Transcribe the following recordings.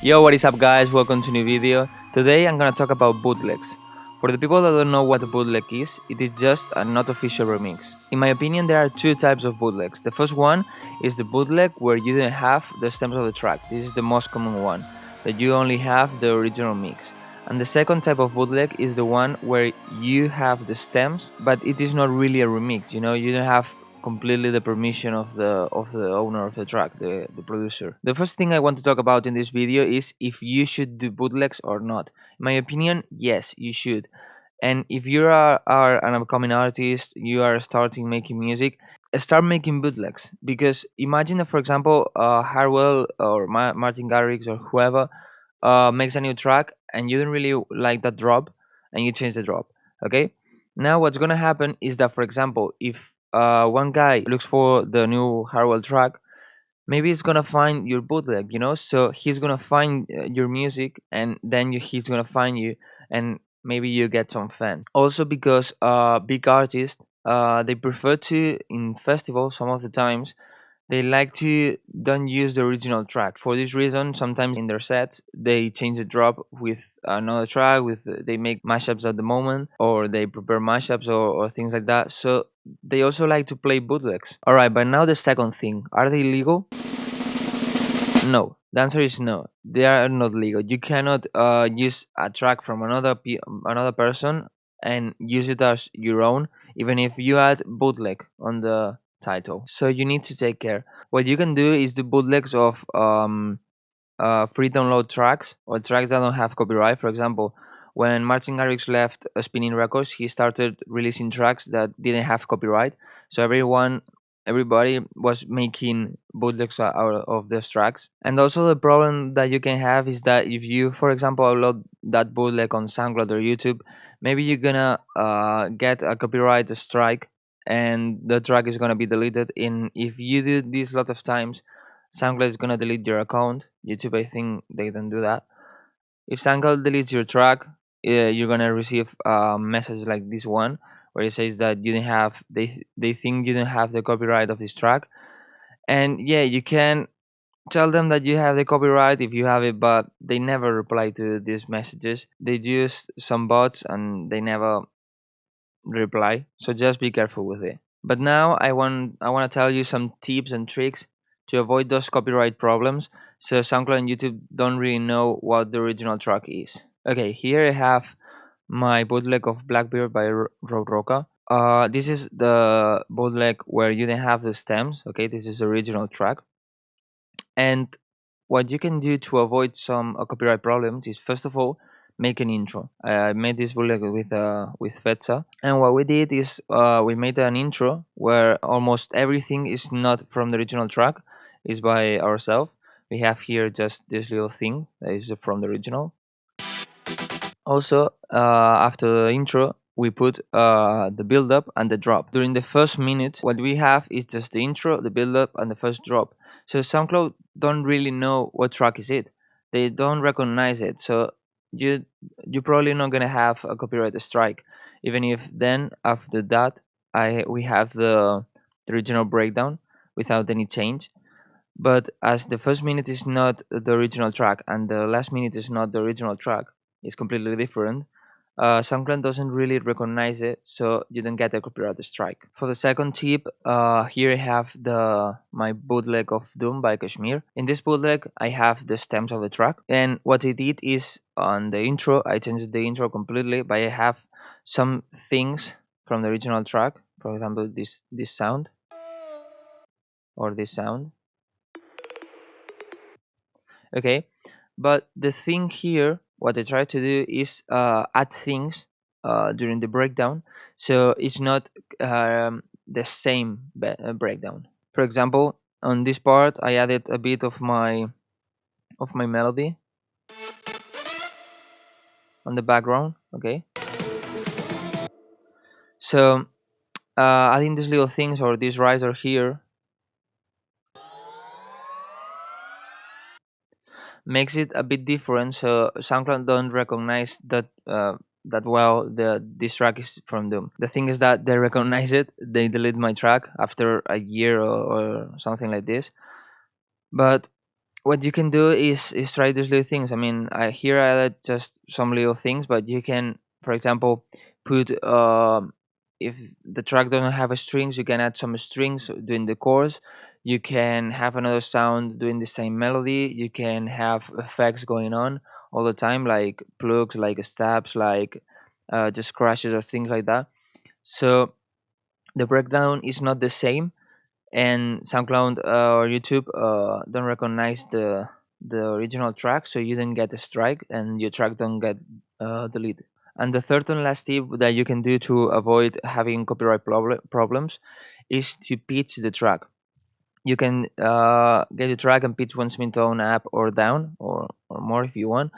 Yo, what is up guys, welcome to a new video. Today I'm gonna talk about bootlegs. For the people that don't know what a bootleg is, it is just a not official remix. In my opinion, there are two types of bootlegs. The first one is the bootleg where you don't have the stems of the track. This is the most common one, that you only have the original mix. And the second type of bootleg is the one where you have the stems, but it is not really a remix, you don't have completely the permission of the owner of the track, the producer. The first thing I want to talk about in this video is if you should do bootlegs or not. In my opinion, yes, you should. And if you are an upcoming artist, you are starting making music, start making bootlegs. Because imagine that, for example, Harwell or Martin Garrix or whoever makes a new track and you don't really like that drop and you change the drop. Okay, now what's gonna happen is that, for example, if one guy looks for the new Harwell track, maybe he's gonna find your bootleg, so he's gonna find your music, and then he's gonna find you, and maybe you get some fans. Also because big artists, they prefer to, in festivals some of the times, they like to don't use the original track. For this reason, sometimes in their sets they change the drop with another track. They make mashups at the moment, or they prepare mashups or things like that. So they also like to play bootlegs. All right, but now the second thing: are they legal? No. The answer is no. They are not legal. You cannot use a track from another person and use it as your own, even if you add bootleg on the title. So you need to take care. What you can do is do bootlegs of free download tracks or tracks that don't have copyright. For example, when Martin Garrix left Spinning Records, he started releasing tracks that didn't have copyright. So everybody was making bootlegs out of those tracks. And also the problem that you can have is that if you, for example, upload that bootleg on SoundCloud or YouTube, maybe you're gonna get a copyright strike and the track is gonna be deleted. And if you do this a lot of times, SoundCloud is gonna delete your account. YouTube, I think they don't do that. If SoundCloud deletes your track, you're gonna receive a message like this one, where it says that you didn't have they think you don't have the copyright of this track. And yeah, you can tell them that you have the copyright if you have it, but they never reply to these messages. They use some bots and they never reply. So just be careful with it. But now I want to tell you some tips and tricks to avoid those copyright problems, so SoundCloud and YouTube don't really know what the original track is. Okay, here I have my bootleg of Blackbeard by Road Roca. This is the bootleg where you don't have the stems. Okay, this is the original track. And what you can do to avoid some copyright problems is, first of all, make an intro. I made this bootleg with Fetsa, and what we did is we made an intro where almost everything is not from the original track, is by ourselves. We have here just this little thing that is from the original. Also, after the intro, we put the build up and the drop. During the first minute, what we have is just the intro, the build up, and the first drop. So SoundCloud don't really know what track is it. They don't recognize it. So you're probably not gonna have a copyright strike. Even if then after that, we have the original breakdown without any change. But as the first minute is not the original track and the last minute is not the original track, it's completely different. SoundCloud doesn't really recognize it, so you don't get a copyright strike. For the second tip, here I have my bootleg of Doom by Kashmir. In this bootleg, I have the stems of the track, and what I did is on the intro, I changed the intro completely, but I have some things from the original track. For example, this sound or this sound. Okay, but the thing here, what I try to do is add things during the breakdown, so it's not the same breakdown. For example, on this part I added a bit of my melody on the background. Okay, so adding these little things or this riser here makes it a bit different, so SoundCloud don't recognize that well this track is from Doom. The thing is that they recognize it, they delete my track after a year or something like this. But what you can do is try these little things. I mean, here I added just some little things, but you can, for example, put if the track doesn't have a strings, you can add some strings during the chorus. You can have another sound doing the same melody. You can have effects going on all the time, like plugs, like stabs, like just crashes or things like that. So the breakdown is not the same, and SoundCloud or YouTube don't recognize the original track, so you don't get a strike and your track don't get deleted. And the third and last tip that you can do to avoid having copyright problems is to pitch the track. You can get the track and pitch one semitone up or down, or more if you want.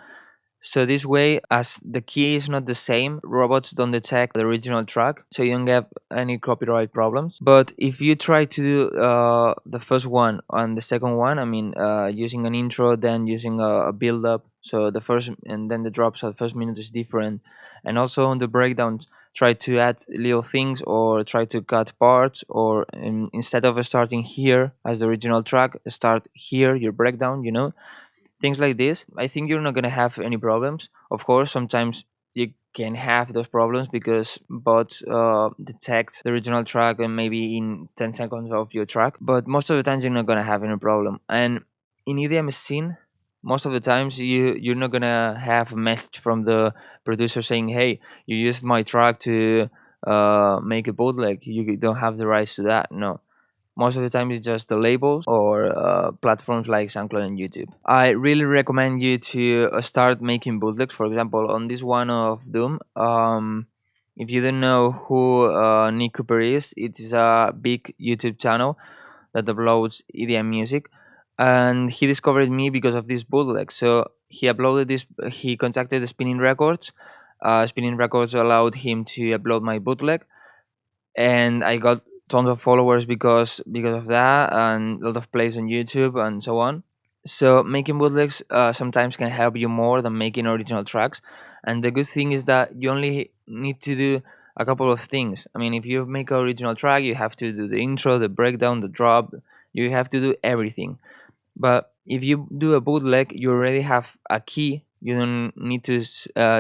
So this way, as the key is not the same, robots don't detect the original track, so you don't get any copyright problems. But if you try to do the first one and the second one, I mean, using an intro, then using a build up, so the first and then the drop, so the first minute is different, and also on the breakdowns, try to add little things or try to cut parts, or instead of starting here as the original track, start here your breakdown, things like this. I think you're not gonna have any problems. Of course, sometimes you can have those problems because bots detect the original track and maybe in 10 seconds of your track, but most of the times you're not gonna have any problem. And in EDM scene, most of the times you're not gonna have a message from the producer saying, hey, you used my track to make a bootleg, you don't have the rights to that. No, most of the time it's just the labels or platforms like SoundCloud and YouTube. I really recommend you to start making bootlegs. For example, on this one of Doom, if you don't know who Nick Cooper is, it is a big YouTube channel that uploads EDM music, and he discovered me because of this bootleg. So he uploaded this. He contacted the Spinning Records. Spinning Records allowed him to upload my bootleg, and I got tons of followers because of that, and a lot of plays on YouTube and so on. So making bootlegs sometimes can help you more than making original tracks. And the good thing is that you only need to do a couple of things. I mean, if you make an original track, you have to do the intro, the breakdown, the drop. You have to do everything. But if you do a bootleg, you already have a key. You don't need to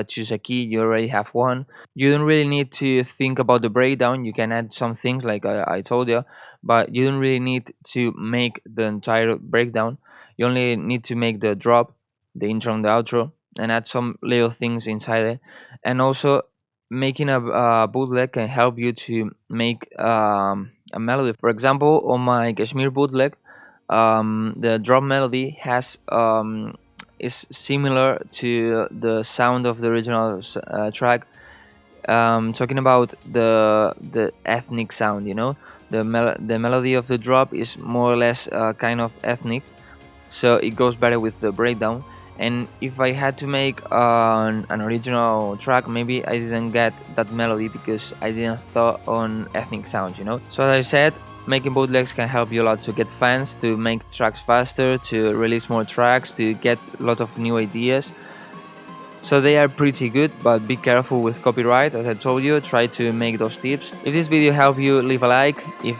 choose a key. You already have one. You don't really need to think about the breakdown. You can add some things like I told you, but you don't really need to make the entire breakdown. You only need to make the drop, the intro and the outro, and add some little things inside it. And also, making a bootleg can help you to make a melody. For example, on my Kashmir bootleg, the drum melody has is similar to the sound of the original track. Talking about the ethnic sound, the melody of the drop is more or less kind of ethnic, so it goes better with the breakdown. And if I had to make an original track, maybe I didn't get that melody because I didn't thought on ethnic sounds. So as I said, making bootlegs can help you a lot to get fans, to make tracks faster, to release more tracks, to get a lot of new ideas. So they are pretty good, but be careful with copyright. As I told you, try to make those tips. If this video helped you, leave a like. If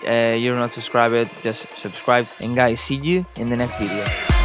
you're not subscribed, just subscribe. And guys, see you in the next video.